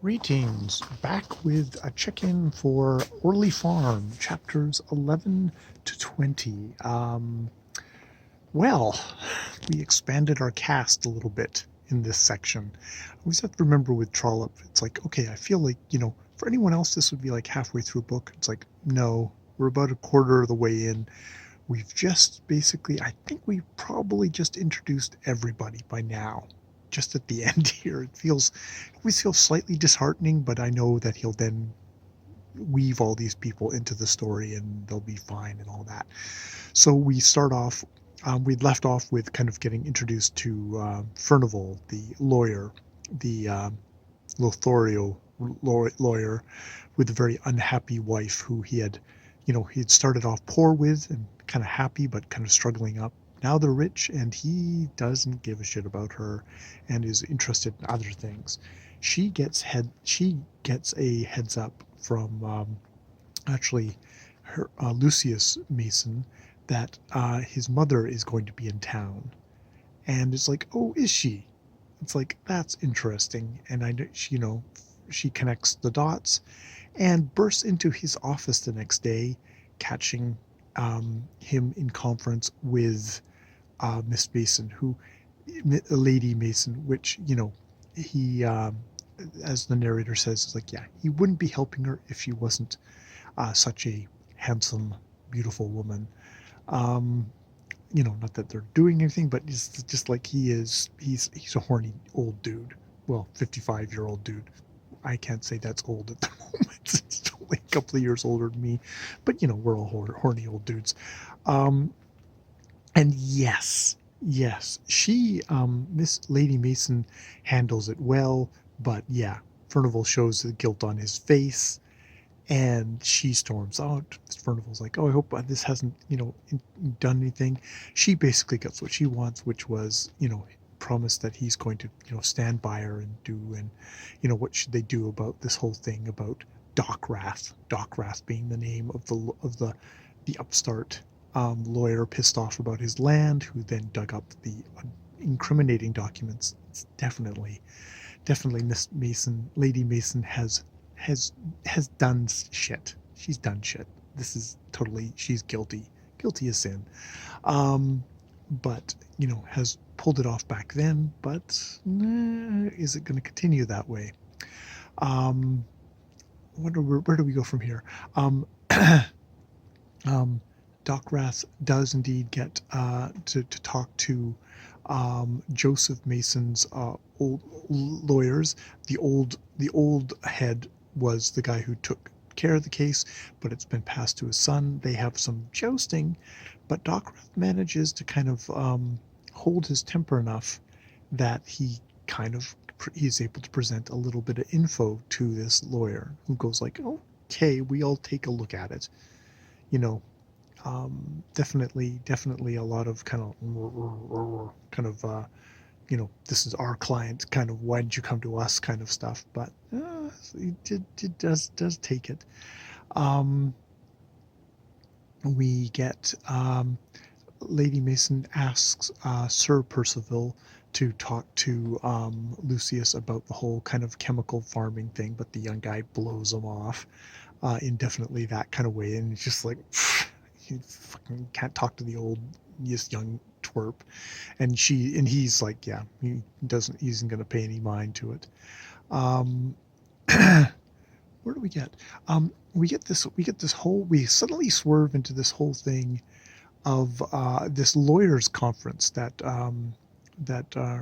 Greetings, back with a check-in for Orley Farm, chapters 11 to 20. Well, we expanded our cast a little bit in this section. I always have to remember with Trollope, it's like, okay, I feel like, for anyone else, this would be like halfway through a book. It's like, no, we're about a quarter of the way in. We've just basically, I think we probably just introduced everybody by now. Just at the end here, it always feels slightly disheartening, but I know that he'll then weave all these people into the story and they'll be fine and all that. So we start off, we'd left off with kind of getting introduced to Furnival, the lawyer, the Lothario lawyer with a very unhappy wife who he had started off poor with and kind of happy, but kind of struggling up. Now they're rich, and he doesn't give a shit about her, and is interested in other things. She gets a heads up from actually her Lucius Mason that his mother is going to be in town, and it's like, oh, is she? It's like, that's interesting, and she connects the dots and bursts into his office the next day, catching him in conference with Miss Mason, Lady Mason, which, he, as the narrator says, is like, yeah, he wouldn't be helping her if she wasn't such a handsome, beautiful woman. Not that they're doing anything, but it's just like he's a horny old dude. Well, 55-year-old dude. I can't say that's old at the moment. It's only a couple of years older than me, but we're all horny old dudes. And yes, she, Miss Lady Mason, handles it well, but yeah, Furnival shows the guilt on his face, and she storms out. Furnival's like, oh, I hope this hasn't, done anything. She basically gets what she wants, which was, promise that he's going to, stand by her and do, and, what should they do about this whole thing about Dockrath. Dockrath being the name of the upstart lawyer pissed off about his land, who then dug up the incriminating documents. It's definitely Miss Mason, Lady Mason has done shit. She's done shit. This is totally, she's guilty as sin. But has pulled it off back then, but is it going to continue that way? Where do we go from here? Dockrath does indeed get to talk to Joseph Mason's old lawyers. The old head was the guy who took care of the case, but it's been passed to his son. They have some jousting, but Dockrath manages to kind of hold his temper enough that he's able to present a little bit of info to this lawyer, who goes like, okay, we'll take a look at it. Definitely a lot of kind of this is our client, kind of, why did you come to us kind of stuff, but it does take it. We get Lady Mason asks Sir Percival to talk to Lucius about the whole kind of chemical farming thing, but the young guy blows him off indefinitely, that kind of way, and it's just like, you fucking can't talk to this young twerp. And he's like, yeah, he isn't going to pay any mind to it. Where do we get? We suddenly swerve into this whole thing of this lawyers conference that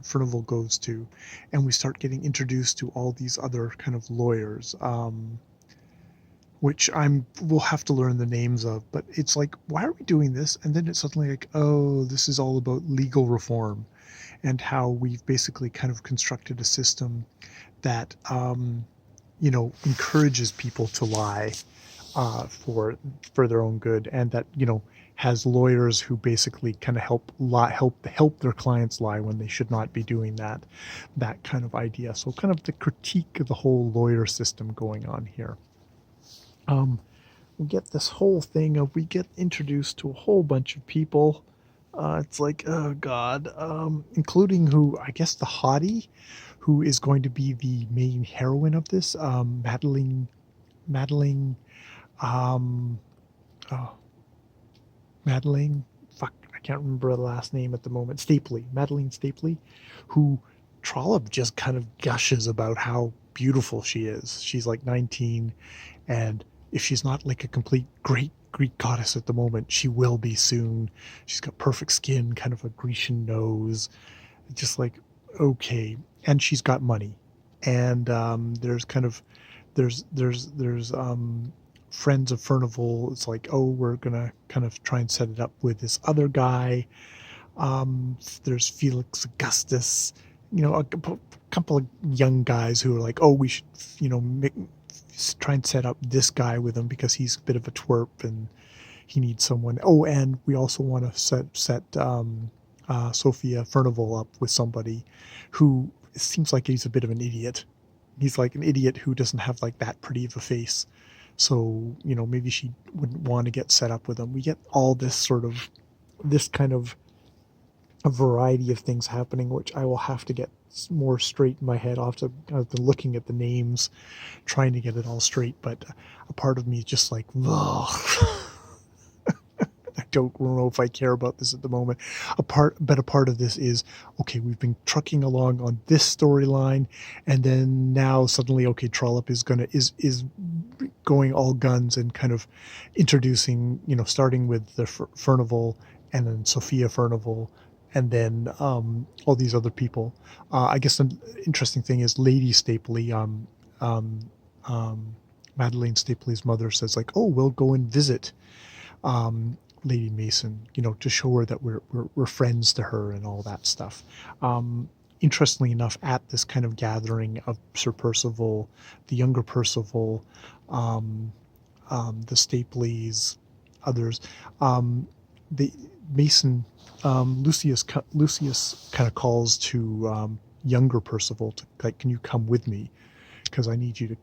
Furnival goes to, and we start getting introduced to all these other kind of lawyers, which we'll have to learn the names of, but it's like, why are we doing this? And then it's suddenly like, oh, this is all about legal reform, and how we've basically kind of constructed a system that encourages people to lie for their own good, and that has lawyers who basically kind of help their clients lie when they should not be doing that kind of idea. So kind of the critique of the whole lawyer system going on here. We get this whole thing of, we get introduced to a whole bunch of people. It's like, oh god, including, who I guess, the hottie who is going to be the main heroine of this, Madeline, um, oh, Madeline, fuck, I can't remember the last name at the moment. Stapley, Madeline Stapley, who Trollope just kind of gushes about how beautiful she is. She's like 19, and if she's not like a complete great Greek goddess at the moment, she will be soon. She's got perfect skin, kind of a Grecian nose, just like okay, and she's got money, and there's kind of there's friends of Furnival. It's like, oh, we're gonna kind of try and set it up with this other guy. There's Felix Augustus, a couple of young guys who are like, oh, we should, try and set up this guy with him because he's a bit of a twerp and he needs someone. Oh, and we also want to set Sophia Furnival up with somebody who seems like he's a bit of an idiot. He's like an idiot who doesn't have like that pretty of a face. So, maybe she wouldn't want to get set up with him. We get all this kind of a variety of things happening, which I will have to get more straight in my head. I've been looking at the names, trying to get it all straight, but a part of me is just like, ugh. I don't know if I care about this at the moment. A part of this is, okay, we've been trucking along on this storyline, and then now suddenly, okay, Trollope is going all guns and kind of introducing, starting with the Furnival and then Sophia Furnival, and then all these other people. I guess the interesting thing is Lady Stapley, Madeline Stapley's mother, says like, oh, we'll go and visit Lady Mason, to show her that we're friends to her and all that stuff. Interestingly enough, at this kind of gathering of Sir Percival, the younger Percival, the Stapleys, others, the Mason, Lucius kind of calls to younger Percival to like, can you come with me? Because I need you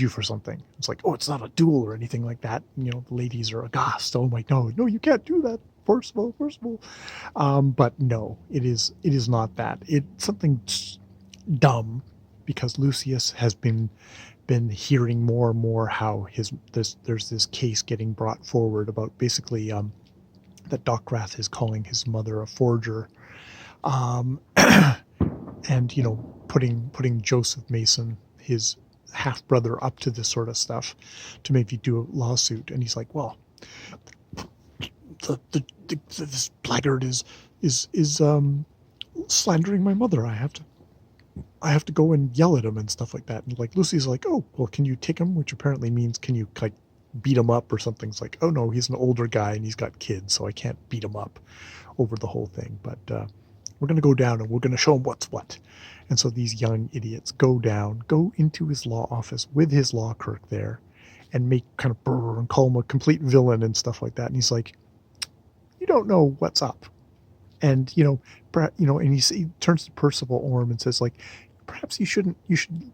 for something. It's like, oh, it's not a duel or anything like that. The ladies are aghast. Oh my, no, you can't do that. Percival. But no, it is not that. It's something dumb because Lucius has been hearing more and more how there's this case getting brought forward about basically that Dockrath is calling his mother a forger, and putting Joseph Mason, his half brother, up to this sort of stuff to maybe do a lawsuit. And he's like, well, this blackguard is slandering my mother. I have to go and yell at him and stuff like that. And like Lucy's like, oh, well, can you take him? Which apparently means, can you like beat him up or something? It's like, oh no, he's an older guy and he's got kids, so I can't beat him up over the whole thing. But we're going to go down and we're going to show him what's what. And so these young idiots go into his law office with his law clerk there and make kind of brr and call him a complete villain and stuff like that. And he's like, you don't know what's up. And, and he turns to Percival Orme and says like, perhaps you should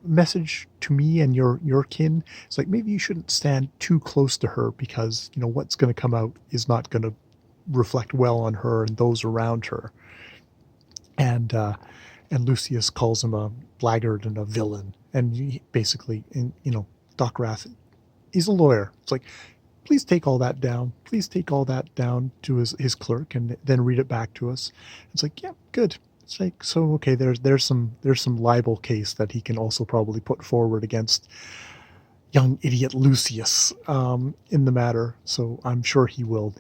message to me and your kin. It's like, maybe you shouldn't stand too close to her because, what's going to come out is not going to reflect well on her and those around her. And Lucius calls him a blackguard and a villain. And he basically, Dockrath, he's a lawyer. It's like, please take all that down. Please take all that down to his clerk and then read it back to us. It's like, yeah, good. It's like, so, okay, there's some libel case that he can also probably put forward against young idiot Lucius in the matter. So I'm sure he will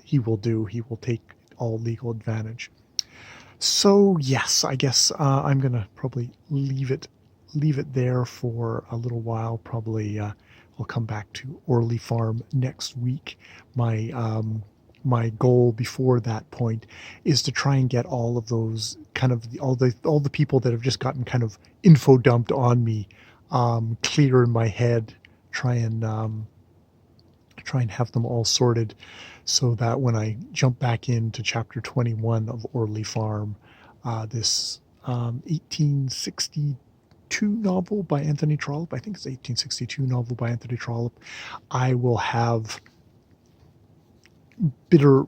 take all legal advantage. So yes, I guess I'm gonna probably leave it there for a little while. Probably I'll come back to Orley Farm next week. My goal before that point is to try and get all of those kind of all the people that have just gotten kind of info dumped on me clear in my head. Try and have them all sorted, so that when I jump back into chapter 21 of Orley Farm, this 1862 novel by Anthony Trollope, I think it's 1862 novel by Anthony Trollope, I will have a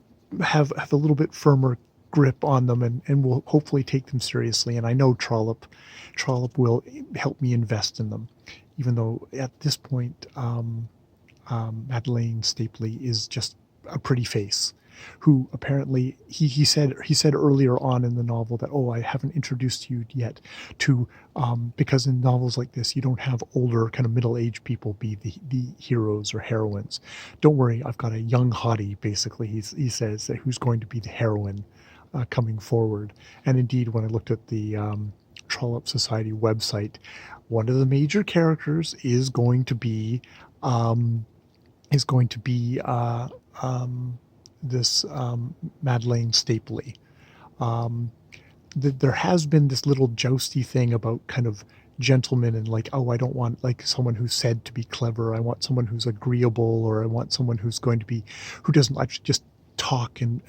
little bit firmer grip on them and will hopefully take them seriously. And I know Trollope will help me invest in them, even though at this point, Madeleine Stapley is just a pretty face who apparently he said earlier on in the novel that, oh, I haven't introduced you yet to because in novels like this you don't have older kind of middle-aged people be the heroes or heroines. Don't worry, I've got a young hottie, basically he says, that who's going to be the heroine coming forward. And indeed, when I looked at the Trollope Society website, one of the major characters is going to be this Madeleine Stapley. There has been this little jousty thing about kind of gentlemen and like, oh, I don't want like someone who's said to be clever. I want someone who's agreeable, or I want someone who's going to be, who doesn't actually just talk and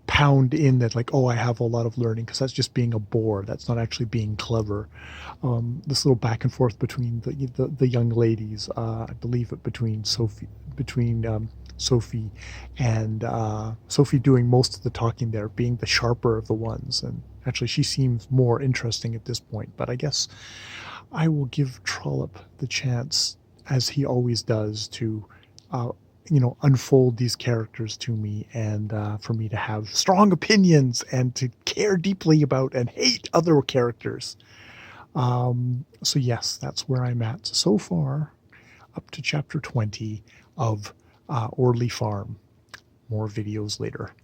pound in that like, oh, I have a lot of learning, because that's just being a bore. That's not actually being clever. This little back and forth between the young ladies, I believe it between Sophie and Sophie doing most of the talking there, being the sharper of the ones. And actually she seems more interesting at this point. But I guess I will give Trollope the chance, as he always does, to unfold these characters to me, and for me to have strong opinions and to care deeply about and hate other characters. So yes, that's where I'm at so far, up to chapter 20 of Orley Farm. More videos later.